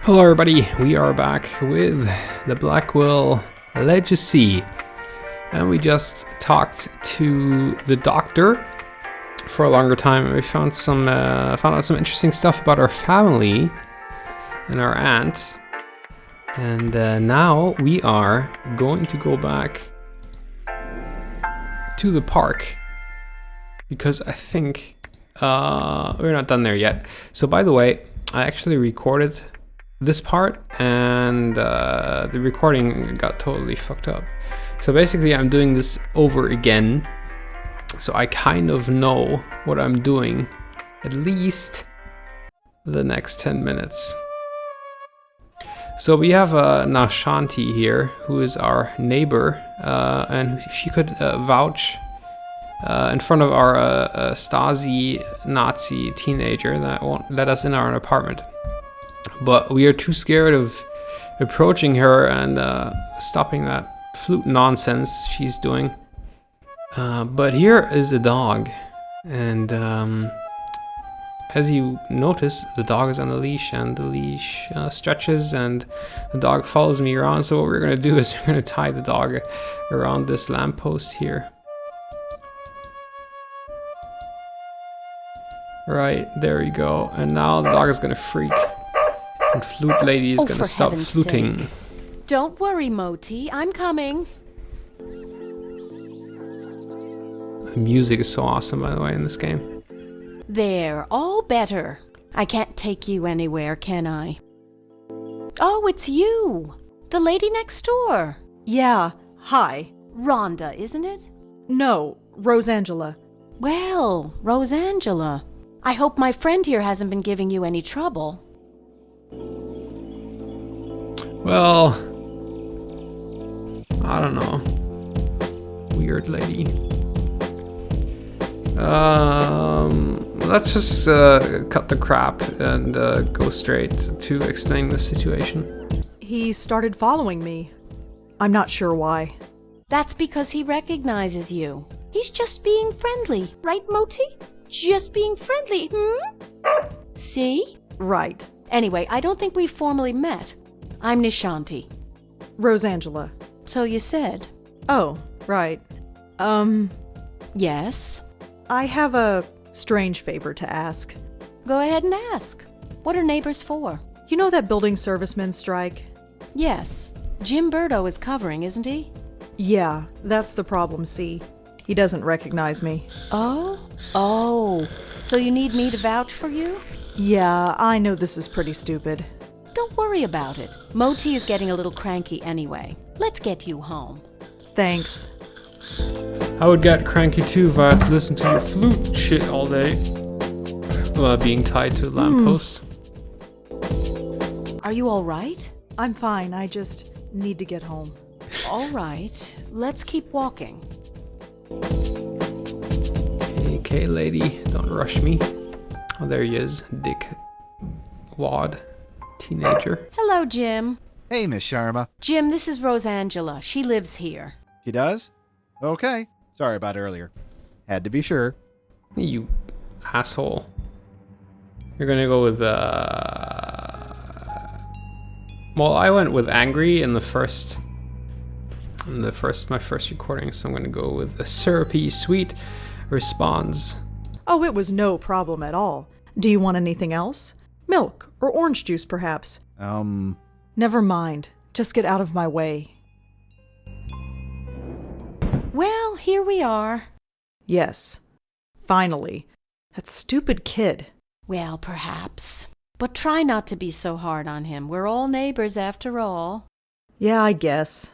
Hello everybody, we are back with the Blackwell Legacy, and we just talked to the doctor for a longer time, and we found out some interesting stuff about our family and our aunt, and now we are going to go back to the park because I think we're not done there yet. So by the way, I actually recorded this part and the recording got totally fucked up. So basically I'm doing this over again, so I kind of know what I'm doing at least the next 10 minutes. So we have Nashanti here, who is our neighbor, and she could vouch in front of our Stasi Nazi teenager that won't let us in our apartment. But we are too scared of approaching her and stopping that flute nonsense she's doing. But here is a dog, and as you notice, the dog is on a leash, and the leash stretches, and the dog follows me around. So what we're going to do is we're going to tie the dog around this lamppost here. Right, there we go. And now the dog is going to freak. And Flute Lady is going to stop fluting. Sake. Don't worry, Moti. I'm coming. The music is so awesome, by the way, in this game. There, all better. I can't take you anywhere, can I? Oh, it's you. The lady next door. Yeah, hi. Rhonda, isn't it? No, Rosangela. Well, Rosangela. I hope my friend here hasn't been giving you any trouble. Well, I don't know. Weird lady. Let's just cut the crap and go straight to explaining the situation. He started following me. I'm not sure why. That's because he recognizes you. He's just being friendly, right, Moti? Just being friendly, See? Right. Anyway, I don't think we've formally met. I'm Nishanti. Rosangela. So you said. Oh, right. Yes? I have a strange favor to ask. Go ahead and ask. What are neighbors for? You know that building servicemen strike? Yes. Jim Burdo is covering, isn't he? Yeah, that's the problem, see. He doesn't recognize me. Oh? Oh. So you need me to vouch for you? Yeah, I know this is pretty stupid. Don't worry about it. Moti is getting a little cranky anyway. Let's get you home. Thanks. I would get cranky too if I had to listen to your flute shit all day. Being tied to a lamppost. Are you all right? I'm fine, I just need to get home. All right. Let's keep walking. Okay, lady, don't rush me. Oh, there he is, Dick Wad, teenager. Hello, Jim. Hey, Miss Sharma. Jim, this is Rosangela. She lives here. She does? Okay. Sorry about earlier. Had to be sure. You asshole. You're gonna go with, well, I went with angry in my first recording, so I'm gonna go with a syrupy, sweet response. Oh, it was no problem at all. Do you want anything else? Milk or orange juice, perhaps? Never mind. Just get out of my way. Well, here we are. Yes. Finally. That stupid kid. Well, perhaps. But try not to be so hard on him. We're all neighbors after all. Yeah, I guess.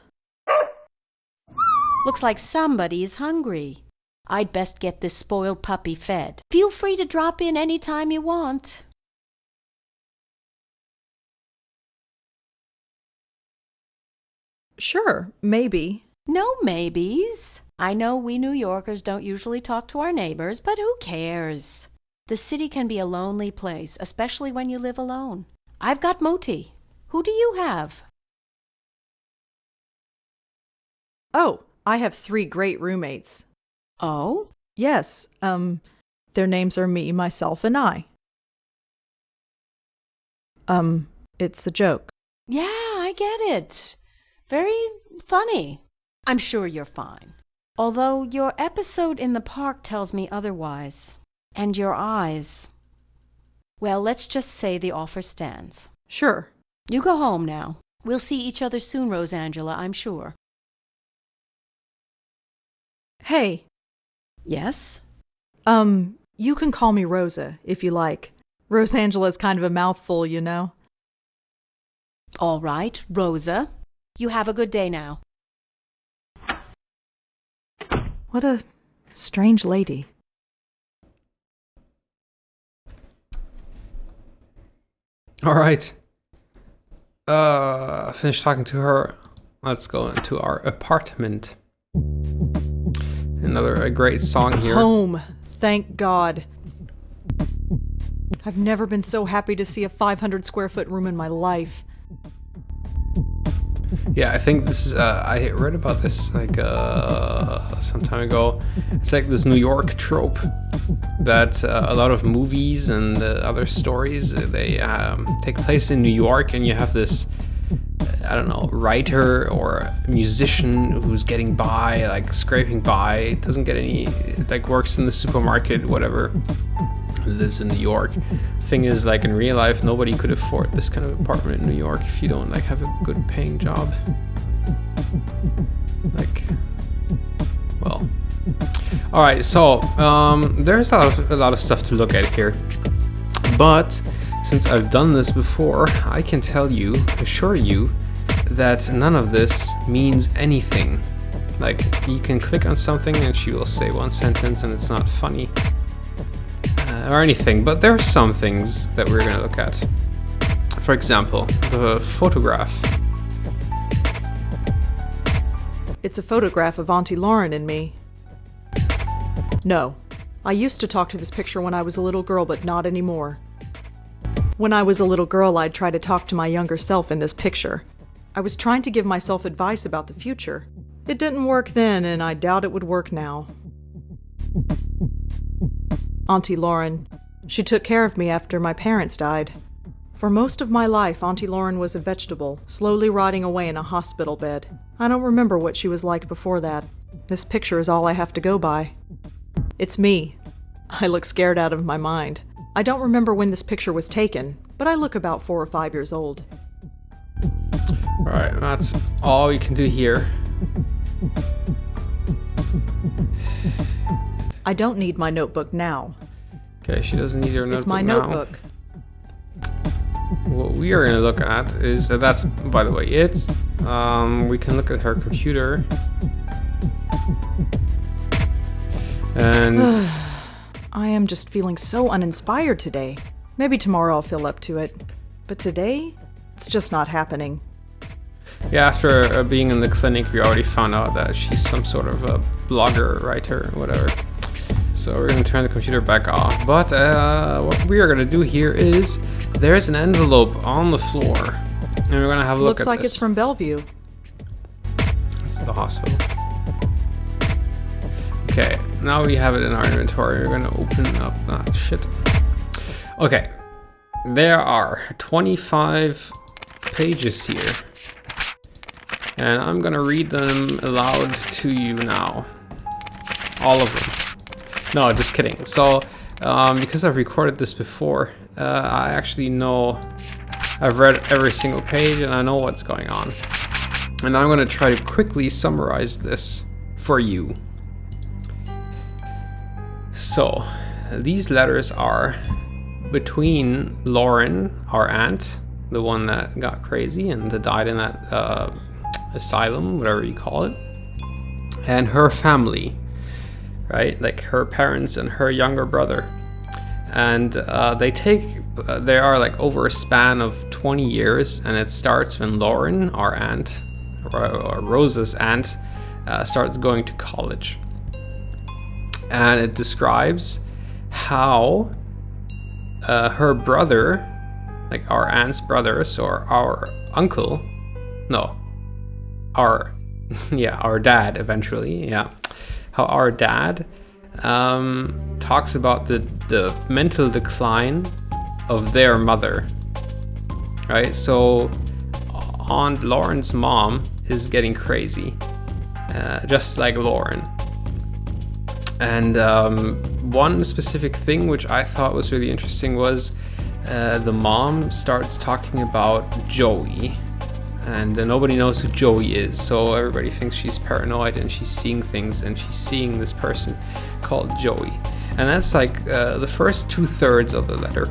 Looks like somebody is hungry. I'd best get this spoiled puppy fed. Feel free to drop in any time you want. Sure, maybe. No maybes. I know we New Yorkers don't usually talk to our neighbors, but who cares? The city can be a lonely place, especially when you live alone. I've got Moti. Who do you have? Oh, I have 3 great roommates. Oh? Yes, their names are me, myself, and I. It's a joke. Yeah, I get it. Very funny. I'm sure you're fine. Although your episode in the park tells me otherwise. And your eyes. Well, let's just say the offer stands. Sure. You go home now. We'll see each other soon, Rosangela, I'm sure. Hey. Yes? You can call me Rosa, if you like. Rosangela's kind of a mouthful, you know. All right, Rosa. You have a good day now. What a strange lady. All right. Finished talking to her. Let's go into our apartment. A great song here. Home. Thank God. I've never been so happy to see a 500 square foot room in my life. Yeah, I think this is, I read about this like some time ago. It's like this New York trope that a lot of movies and other stories, they take place in New York, and you have this, I don't know, writer or musician who's getting by, like scraping by, doesn't get any, like works in the supermarket, whatever, lives in New York. Thing is, like in real life, nobody could afford this kind of apartment in New York if you don't like have a good paying job. Like, well, all right. So there's a lot of stuff to look at here, but since I've done this before, I can assure you, that none of this means anything. Like, you can click on something and she will say one sentence and it's not funny. Or anything, but there are some things that we're going to look at. For example, the photograph. It's a photograph of Auntie Lauren and me. No, I used to talk to this picture when I was a little girl, but not anymore. When I was a little girl, I'd try to talk to my younger self in this picture. I was trying to give myself advice about the future. It didn't work then, and I doubt it would work now. Auntie Lauren. She took care of me after my parents died. For most of my life, Auntie Lauren was a vegetable, slowly rotting away in a hospital bed. I don't remember what she was like before that. This picture is all I have to go by. It's me. I look scared out of my mind. I don't remember when this picture was taken, but I look about 4 or 5 years old. Alright, that's all we can do here. I don't need my notebook now. Okay, she doesn't need her notebook. It's my now. notebook. What we are going to look at is that's, by the way, it's we can look at her computer, and I am just feeling so uninspired today. Maybe tomorrow I'll feel up to it, but today it's just not happening. yeah, after being in the clinic, we already found out that she's some sort of a blogger, writer, whatever. So we're going to turn the computer back off. But what we are going to do here is there's an envelope on the floor, and we're going to have a look at this. Looks like it's from Bellevue. It's the hospital. Okay, now we have it in our inventory. We're going to open up that shit. Okay, there are 25 pages here, and I'm going to read them aloud to you now. All of them. No, just kidding. So, because I've recorded this before, I actually know, I've read every single page and I know what's going on. And I'm going to try to quickly summarize this for you. So, these letters are between Lauren, our aunt, the one that got crazy and that died in that asylum, whatever you call it, and her family. Right, like her parents and her younger brother, and they are like over a span of 20 years, and it starts when Lauren, our aunt, or Rosa's aunt, starts going to college, and it describes how her brother, like our aunt's brother, so our uncle, no, our our dad eventually, how our dad talks about the mental decline of their mother. right? So Aunt Lauren's mom is getting crazy, just like Lauren. And one specific thing which I thought was really interesting was the mom starts talking about Joey, and nobody knows who Joey is, so everybody thinks she's paranoid and she's seeing things, and she's seeing this person called Joey. And that's like the first 2/3 of the letter.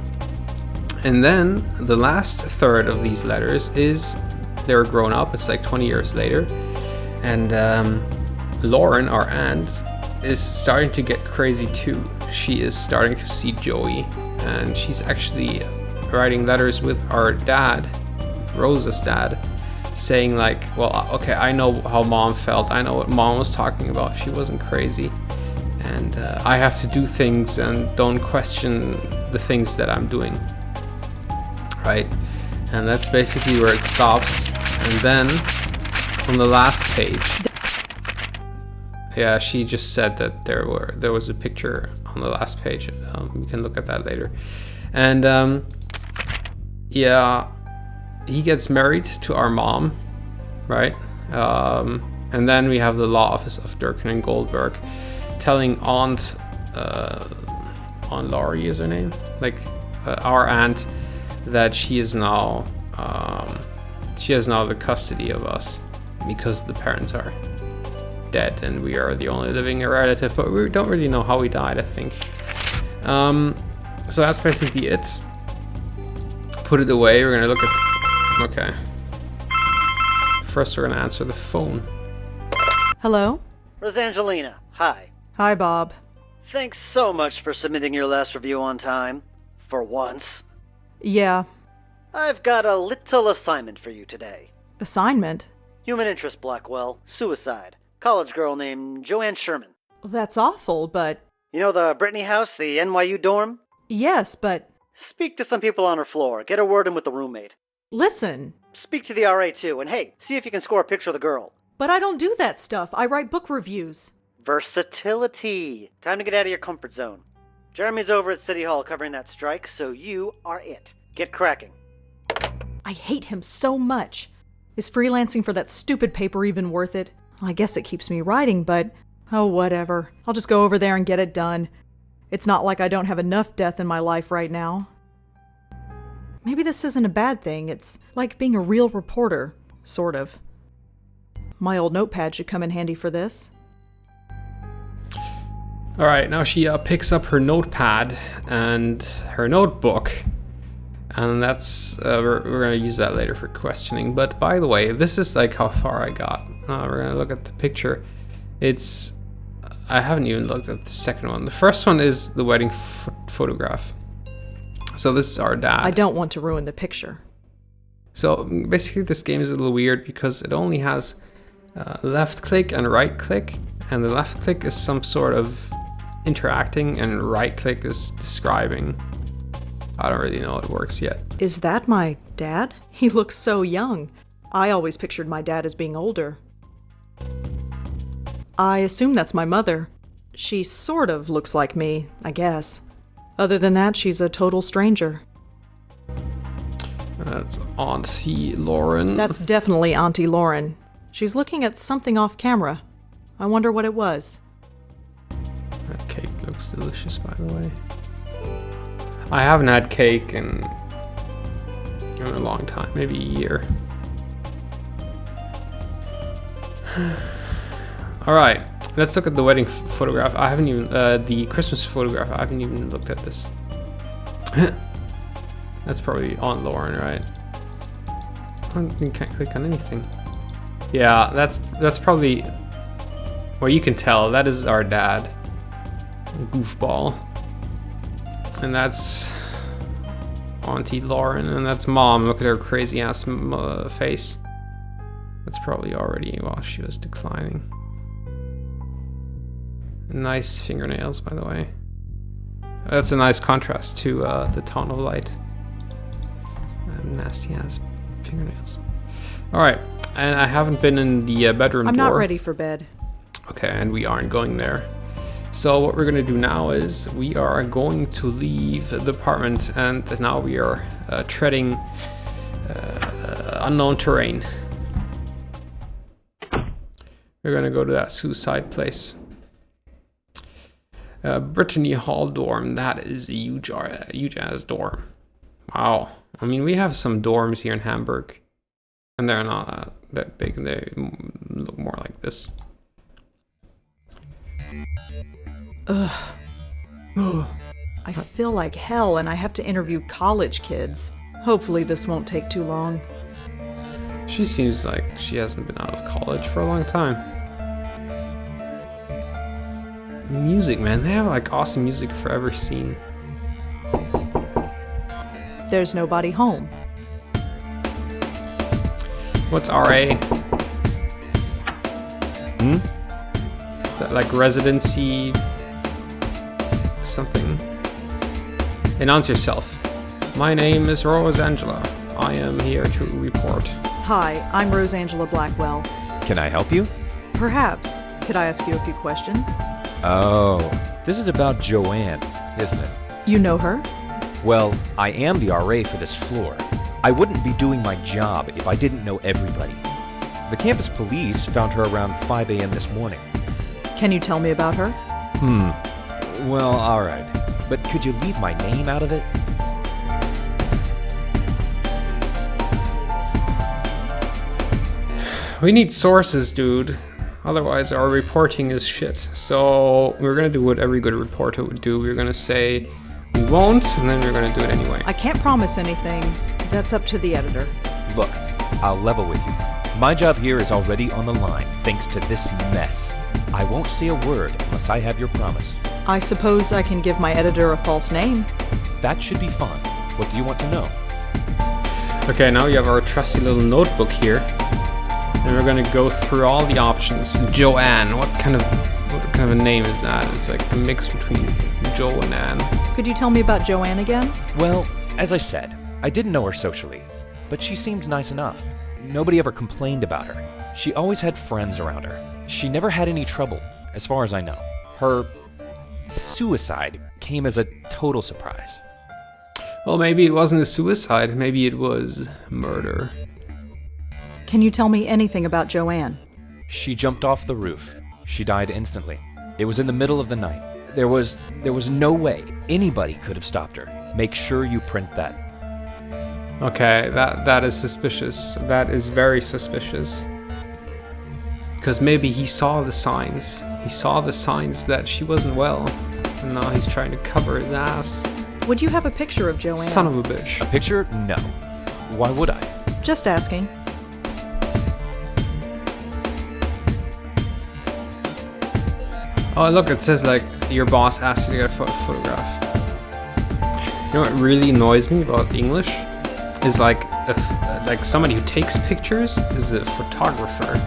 And then the last third of these letters is they're grown up. It's like 20 years later, and Lauren, our aunt, is starting to get crazy too. She is starting to see Joey, and she's actually writing letters with our dad, with Rosa's dad, saying like, well, okay, I know how mom felt. I know what mom was talking about. She wasn't crazy. And I have to do things and don't question the things that I'm doing. Right? And that's basically where it stops. And then on the last page, yeah, she just said that there was a picture on the last page. We can look at that later. And yeah, he gets married to our mom, right? And then we have the law office of Durkin and Goldberg telling Aunt Laurie is her name, like our aunt, that she has now the custody of us because the parents are dead and we are the only living relative, but we don't really know how he died, I think. So that's basically it. Put it away. We're gonna look at. Okay. First, we're gonna answer the phone. Hello? Rosangelina, hi. Hi, Bob. Thanks so much for submitting your last review on time. For once. Yeah. I've got a little assignment for you today. Assignment? Human interest, Blackwell. Suicide. College girl named Joanne Sherman. That's awful, but... You know the Brittany house, the NYU dorm? Yes, but... Speak to some people on her floor. Get a word in with the roommate. Listen. Speak to the RA too, and hey, see if you can score a picture of the girl. But I don't do that stuff. I write book reviews. Versatility. Time to get out of your comfort zone. Jeremy's over at City Hall covering that strike, so you are it. Get cracking. I hate him so much. Is freelancing for that stupid paper even worth it? I guess it keeps me writing, but... oh, whatever. I'll just go over there and get it done. It's not like I don't have enough death in my life right now. Maybe this isn't a bad thing. It's like being a real reporter. Sort of. My old notepad should come in handy for this. Alright, now she picks up her notepad and her notebook. And that's, we're going to use that later for questioning. But by the way, this is like how far I got. We're going to look at the picture. I haven't even looked at the second one. The first one is the wedding photograph. So this is our dad. I don't want to ruin the picture. So basically this game is a little weird because it only has left click and right click. And the left click is some sort of interacting and right click is describing. I don't really know how it works yet. Is that my dad? He looks so young. I always pictured my dad as being older. I assume that's my mother. She sort of looks like me, I guess. Other than that, she's a total stranger. That's Auntie Lauren. That's definitely Auntie Lauren. She's looking at something off camera. I wonder what it was. That cake looks delicious, by the way. I haven't had cake in a long time, maybe a year. All right, let's look at the wedding photograph. I haven't even, the Christmas photograph, I haven't even looked at this. That's probably Aunt Lauren, right? You can't click on anything. Yeah, that's probably, well, you can tell, that is our dad. Goofball. And that's Auntie Lauren, and that's Mom. Look at her crazy ass face. That's probably already while she was declining. Nice fingernails, by the way. That's a nice contrast to the tone of light. Nasty ass fingernails. Alright, and I haven't been in the bedroom I'm door. not ready for bed. Okay, and we aren't going there. So what we're gonna do now is we are going to leave the apartment, and now we are treading Unknown terrain. We're gonna go to that suicide place. Brittany Hall dorm. That is a huge ass dorm. Wow. I mean, we have some dorms here in Hamburg, and they're not that big. They look more like this. Ugh. I feel like hell, and I have to interview college kids. Hopefully this won't take too long. She seems like she hasn't been out of college for a long time. Music, man. They have like awesome music if I've ever seen. There's nobody home. What's RA? That like residency something. Announce yourself. My name is Rose Angela. I am here to report. Hi, I'm Rosangela Blackwell. Can I help you? Perhaps. Could I ask you a few questions? Oh, this is about Joanne, isn't it? You know her? Well, I am the RA for this floor. I wouldn't be doing my job if I didn't know everybody. The campus police found her around 5 a.m. this morning. Can you tell me about her? Well, alright. But could you leave my name out of it? We need sources, dude. Otherwise, our reporting is shit. So we're gonna do what every good reporter would do. We're gonna say we won't, and then we're gonna do it anyway. I can't promise anything. That's up to the editor. Look, I'll level with you. My job here is already on the line, thanks to this mess. I won't say a word unless I have your promise. I suppose I can give my editor a false name. That should be fine. What do you want to know? Okay, now we have our trusty little notebook here, and we're gonna go through all the options. Joanne, what kind of a name is that? It's like a mix between Joe and Anne. Could you tell me about Joanne again? Well, as I said, I didn't know her socially, but she seemed nice enough. Nobody ever complained about her. She always had friends around her. She never had any trouble, as far as I know. Her suicide came as a total surprise. Well, maybe it wasn't a suicide. Maybe it was murder. Can you tell me anything about Joanne? She jumped off the roof. She died instantly. It was in the middle of the night. There was no way anybody could have stopped her. Make sure you print that. Okay, that is suspicious. That is very suspicious. Because maybe he saw the signs. He saw the signs that she wasn't well. And now he's trying to cover his ass. Would you have a picture of Joanne? Son of a bitch. A picture? No. Why would I? Just asking. Oh, look, it says like your boss asked you to get a photograph. You know what really annoys me about English is like somebody who takes pictures is a photographer,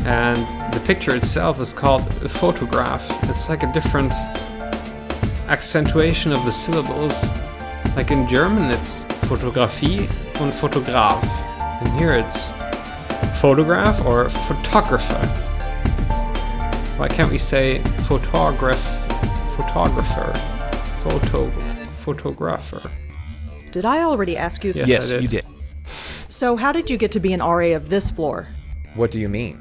and the picture itself is called a photograph. It's like a different accentuation of the syllables. Like in German, it's Fotografie und Fotograf, and here it's photograph or photographer. Why can't we say photographer? Photographer. Did I already ask you this? Yes, I did. you did. So how did you get to be an RA of this floor? What do you mean?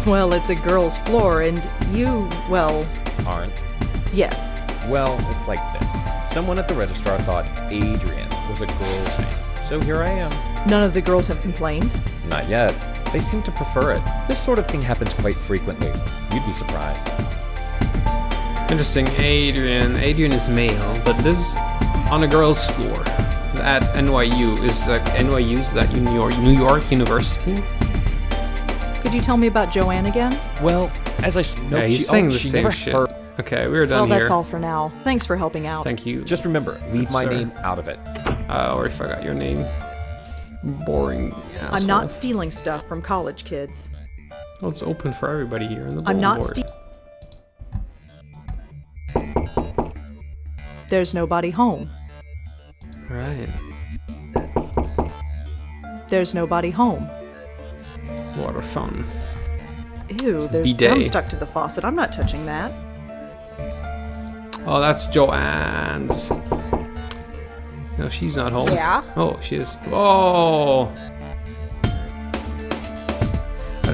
Well, it's a girl's floor, and you, well, Aren't? yes. Well, it's like this. Someone at the registrar thought Adrian was a girl's name. So here I am. None of the girls have complained? Not yet. They seem to prefer it. This sort of thing happens quite frequently. You'd be surprised. Interesting. Adrian is male, but lives on a girl's floor at NYU. Is like NYU's that New York University? Could you tell me about Joanne again? Well, as I no, Yeah, he's she, saying the she same never shit. heard. Okay, we're done Well, here. that's all for now. Thanks for helping out. Thank you. Just remember, leave my Sir. name out of it. I already forgot your name. Boring asshole. I'm not stealing stuff from college kids. Well, it's open for everybody here in the I'm not board. There's nobody home. Right. There's nobody home. Water fountain. Ew, there's bidet. gum stuck to the faucet. I'm not touching that. Oh, that's Joanne's. No, she's not home. Yeah? Oh, she is. Oh,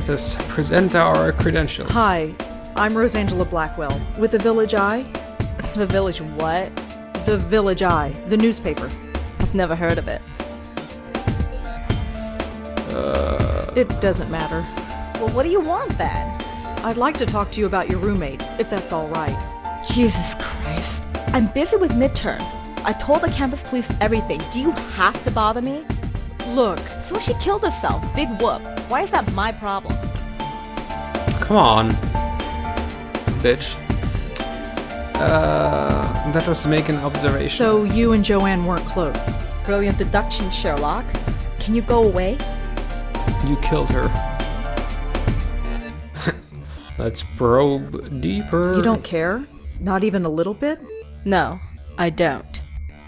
let us present our credentials. Hi, I'm Rosangela Blackwell with the Village Eye. The Village what? The Village Eye, the newspaper. I've never heard of it. It doesn't matter. Well, what do you want then? I'd like to talk to you about your roommate, if that's all right. Jesus Christ. I'm busy with midterms. I told the campus police everything. Do you have to bother me? Look, So she killed herself. Big whoop. Why is that my problem? Come on, bitch. Let us make an observation. so you and Joanne weren't close. Brilliant deduction, Sherlock. Can you go away? You killed her. Let's probe deeper. You don't care? Not even a little bit? No, I don't.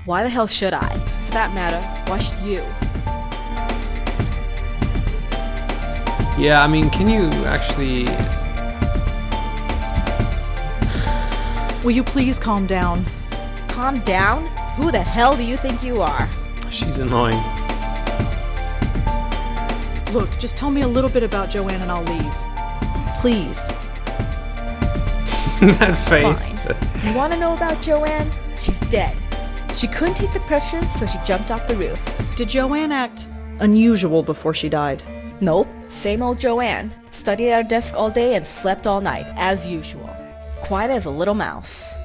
Why the hell should I? For that matter, why should you? Yeah, I mean, can you actually... Will you please calm down? Calm down? Who the hell do you think you are? She's annoying. Look, just tell me a little bit about Joanne and I'll leave. Please. That face. Fine. You wanna know about Joanne? She's dead. She couldn't take the pressure, so she jumped off the roof. Did Joanne act unusual before she died? Nope, same old Joanne. Studied at her desk all day and slept all night, as usual. Quiet as a little mouse.